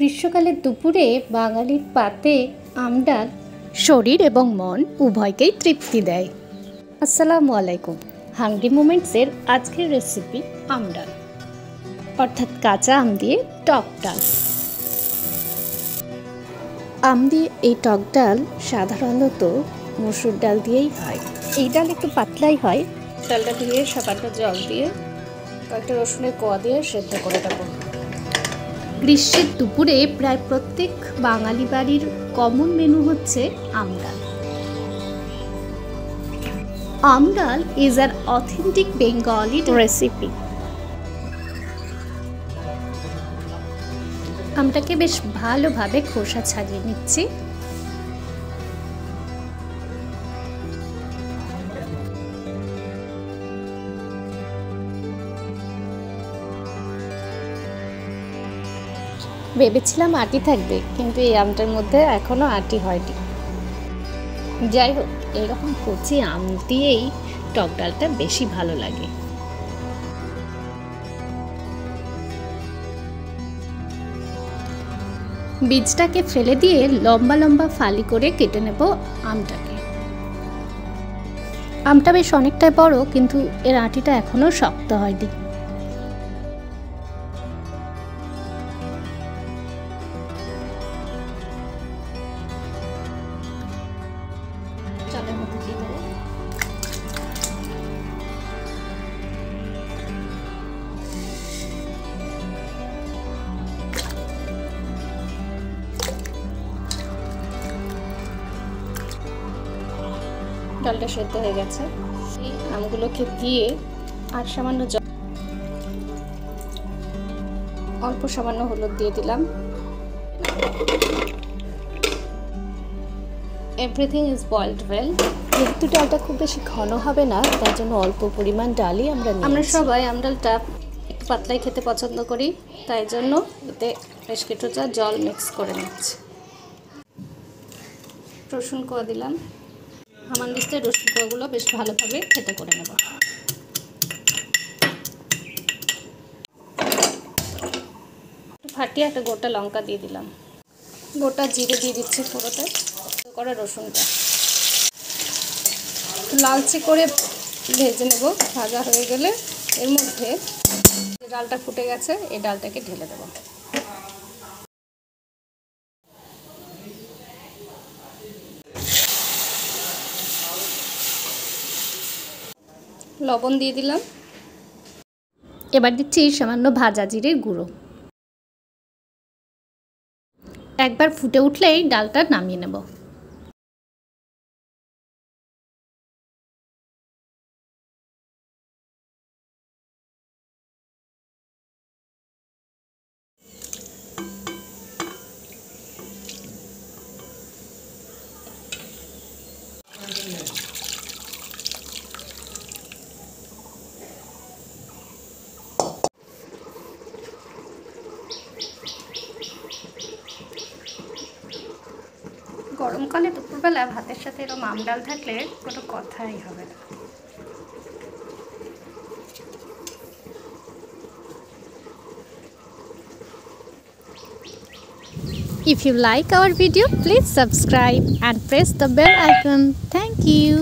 গ্রীষ্মকালের দুপুরে বাঙালির পাতে আমডাল শরীর এবং মন উভয়কেই তৃপ্তি দেয়। আসসালামু আলাইকুম। হাংরি মোমেন্টসের আজকের রেসিপি আমডাল, অর্থাৎ কাঁচা আম দিয়ে টক ডাল। আম দিয়ে এই টক ডাল সাধারণত মসুর ডাল দিয়েই হয়। এই ডাল একটু পাতলাই হয়। ডালটা দিয়ে সামান্য জল দিয়ে কয়েকটা রসুনের কোয়া দিয়ে সেদ্ধ করে দেবো। গ্রীষ্মের দুপুরে প্রায় প্রত্যেক বাঙালি বাড়ির কমন মেনু হচ্ছে aamdal. Aamdal is an authentic Bengali recipe. আমটাকে বেশ ভালোভাবে খোসা ছাড়িয়ে নিচ্ছি। ভেবেছিলাম আটি থাকবে, কিন্তু এই আমটার মধ্যে এখনো আটি হয়নি। যাই হোক, এরকম কচি আম দিয়েই টক ডালটা বেশি ভালো লাগে। বীজটাকে ফেলে দিয়ে লম্বা লম্বা ফালি করে কেটে নেব আমটাকে। আমটা বেশ অনেকটাই বড়, কিন্তু এর আটিটা এখনো শক্ত হয়নি। ডালটা সেদ্ধ হয়ে গেছে। এই আমগুলোকে দিয়ে আর সামান্য অল্প সামান্য হলুদ দিয়ে দিলাম। Everything is boiled well. যেহেতু ডালটা খুব বেশি ঘন হবে না, তার জন্য অল্প পরিমাণ ডালই আমরা সবাই আমডালটা একটু পাতলাই খেতে পছন্দ করি, তাই জন্য এতে বেশ কিছুটা জল মিক্স করে নিচ্ছি। রসুন কোয়া দিলাম। আমার দিস্তে রসুন কোয়াগুলো বেশ ভালোভাবে খেতে করে নেব। ফাটিয়ে একটা গোটা লঙ্কা দিয়ে দিলাম। গোটা জিরে দিয়ে দিচ্ছি পুরোটা করা রসুনটা। লালচে করে ভেজে নেব। ভাজা হয়ে গেলে এর মধ্যে যে ডালটা ফুটে গেছে, এই ডালটাকে ঢেলে দেব। লবণ দিয়ে দিলাম। এবার দিচ্ছি সামান্য ভাজা জিরের গুঁড়ো। একবার ফুটে উঠলেই ডালটা নামিয়ে নেব। গরমকালে দুপুরবেলা ভাতের সাথে এরকম আম ডাল থাকলে কোনো কথাই হবে না। If you like our video, please subscribe and press the bell icon. Thank you.